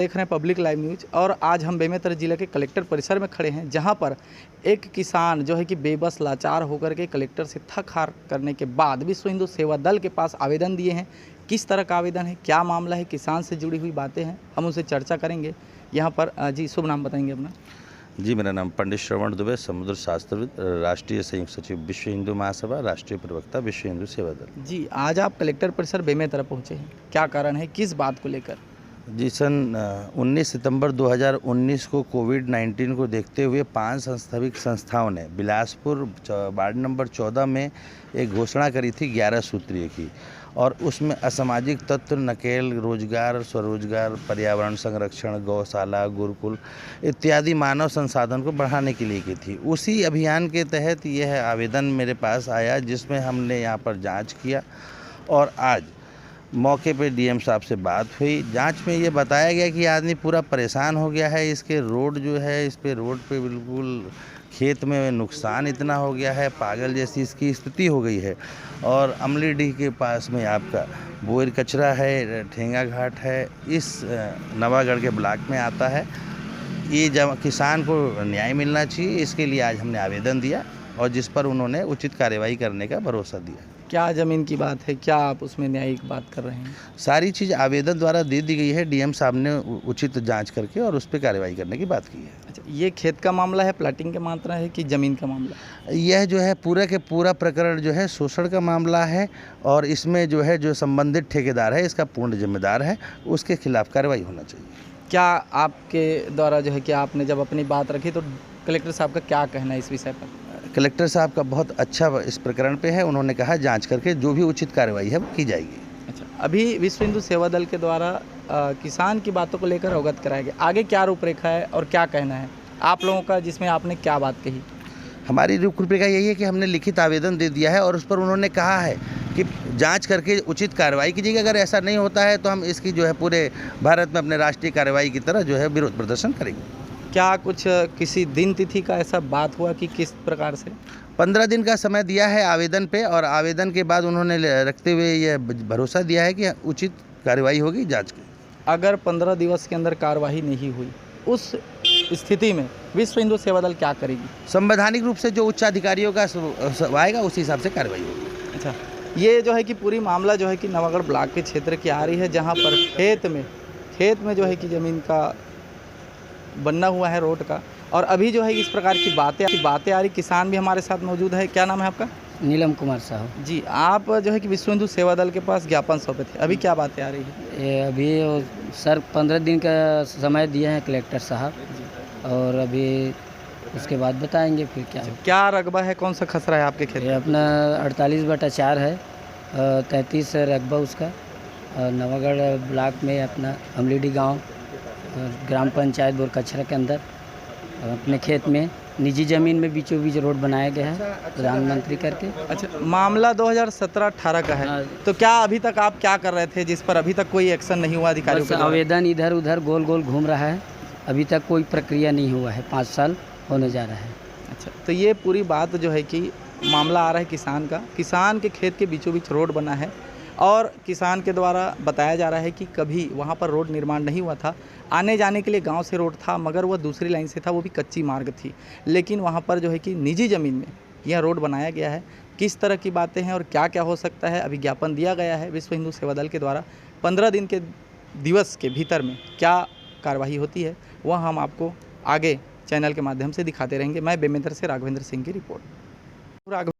देख रहे हैं पब्लिक लाइव न्यूज और आज हम बेमेतरा जिले के कलेक्टर परिसर में खड़े हैं, जहां पर एक किसान जो है कि बेबस लाचार होकर के कलेक्टर से थक हार करने के बाद विश्व हिंदू सेवा दल के पास आवेदन दिए हैं। किस तरह का आवेदन है, क्या मामला है, किसान से जुड़ी हुई बातें हैं, हम उनसे चर्चा करेंगे। यहाँ पर जी शुभ नाम बताएंगे अपना। जी, मेरा नाम पंडित श्रवण दुबे, समुद्र शास्त्रविद, राष्ट्रीय संयुक्त सचिव विश्व हिंदू महासभा, राष्ट्रीय प्रवक्ता विश्व हिंदू सेवा दल। जी, आज आप कलेक्टर परिसर बेमेतरा पहुँचे हैं, क्या कारण है, किस बात को लेकर? जी, सन 19 सितंबर 2019 को कोविड-19 को देखते हुए 5 संस्थाविक संस्थाओं ने बिलासपुर वार्ड नंबर 14 में एक घोषणा करी थी 11 सूत्रीय की, और उसमें असामाजिक तत्व, नकेल, रोजगार, स्वरोजगार, पर्यावरण संरक्षण, गौशाला, गुरुकुल इत्यादि मानव संसाधन को बढ़ाने के लिए की थी। उसी अभियान के तहत यह आवेदन मेरे पास आया, जिसमें हमने यहाँ पर जाँच किया और आज मौके पे डीएम साहब से बात हुई। जांच में ये बताया गया कि आदमी पूरा परेशान हो गया है। इसके रोड जो है, इस पे रोड पे बिल्कुल खेत में नुकसान इतना हो गया है, पागल जैसी इसकी स्थिति हो गई है। और अमलीडीह के पास में आपका बोयर कचरा है, ठेंगा घाट है, इस नवागढ़ के ब्लॉक में आता है। ये जब किसान को न्याय मिलना चाहिए, इसके लिए आज हमने आवेदन दिया और जिस पर उन्होंने उचित कार्यवाही करने का भरोसा दिया। क्या ज़मीन की बात है, क्या आप उसमें न्यायिक बात कर रहे हैं? सारी चीज़ आवेदन द्वारा दे दी गई है। डीएम साहब ने उचित जांच करके और उस पर कार्रवाई करने की बात की है। अच्छा, ये खेत का मामला है, प्लाटिंग का मात्रा है कि ज़मीन का मामला? यह जो है पूरा के पूरा प्रकरण जो है शोषण का मामला है, और इसमें जो है जो संबंधित ठेकेदार है इसका पूर्ण जिम्मेदार है, उसके खिलाफ कार्रवाई होना चाहिए। क्या आपके द्वारा जो है कि आपने जब अपनी बात रखी तो कलेक्टर साहब का क्या कहना है इस विषय पर? कलेक्टर साहब का बहुत अच्छा इस प्रकरण पे है। उन्होंने कहा जांच करके जो भी उचित कार्रवाई है वो की जाएगी। अच्छा, अभी विश्व हिंदू सेवा दल के द्वारा किसान की बातों को लेकर अवगत कराया गया, आगे क्या रूपरेखा है और क्या कहना है आप लोगों का, जिसमें आपने क्या बात कही? हमारी रूपरेखा यही है कि हमने लिखित आवेदन दे दिया है और उस पर उन्होंने कहा है कि जांच करके उचित कार्रवाई कीजिएगा। अगर ऐसा नहीं होता है तो हम इसकी जो है पूरे भारत में अपने राष्ट्रीय कार्रवाई की तरह जो है विरोध प्रदर्शन करेंगे। क्या कुछ किसी दिन तिथि का ऐसा बात हुआ कि किस प्रकार से? 15 दिन का समय दिया है आवेदन पे, और आवेदन के बाद उन्होंने रखते हुए यह भरोसा दिया है कि उचित कार्रवाई होगी जांच की। अगर 15 दिवस के अंदर कार्रवाई नहीं हुई, उस स्थिति में विश्व हिंदू सेवा दल क्या करेगी? संवैधानिक रूप से जो उच्च अधिकारियों का आएगा उसी हिसाब से कार्रवाई होगी। अच्छा, ये जो है कि पूरी मामला जो है कि नवागढ़ ब्लॉक के क्षेत्र की आ रही है, जहाँ पर खेत में जो है कि ज़मीन का बनना हुआ है रोड का, और अभी जो है इस प्रकार की बातें आ रही। किसान भी हमारे साथ मौजूद है। क्या नाम है आपका? नीलम कुमार साहब। जी, आप जो है कि विश्व हिंदू सेवा दल के पास ज्ञापन सौंपे थे, अभी क्या बातें आ रही है? ये अभी सर 15 दिन का समय दिए हैं कलेक्टर साहब, और अभी उसके बाद बताएंगे फिर क्या हो। क्या रकबा है, कौन सा खसरा है आपके खेत? ये अपना 48/4 है, 33 रकबा उसका, और नवागढ़ ब्लॉक में अपना अमलीडी गांव ग्राम पंचायत बोर कचरा के अंदर अपने खेत में निजी ज़मीन में बीचों बीच रोड बनाया गया है प्रधानमंत्री करके। अच्छा, मामला 2017-18 का है। तो क्या अभी तक आप क्या कर रहे थे जिस पर अभी तक कोई एक्शन नहीं हुआ अधिकारियों के द्वारा? आवेदन इधर उधर गोल गोल घूम रहा है, अभी तक कोई प्रक्रिया नहीं हुआ है। 5 साल होने जा रहा है। अच्छा, तो ये पूरी बात जो है कि मामला आ रहा है किसान का। किसान के खेत के बीचों बीच रोड बना है और किसान के द्वारा बताया जा रहा है कि कभी वहाँ पर रोड निर्माण नहीं हुआ था। आने जाने के लिए गांव से रोड था, मगर वह दूसरी लाइन से था, वो भी कच्ची मार्ग थी। लेकिन वहाँ पर जो है कि निजी ज़मीन में यह रोड बनाया गया है। किस तरह की बातें हैं और क्या क्या हो सकता है, अभी ज्ञापन दिया गया है विश्व हिंदू सेवा दल के द्वारा। 15 दिन के दिवस के भीतर में क्या कार्रवाई होती है वह हम आपको आगे चैनल के माध्यम से दिखाते रहेंगे। मैं बेमेतरा से राघवेंद्र सिंह की रिपोर्ट।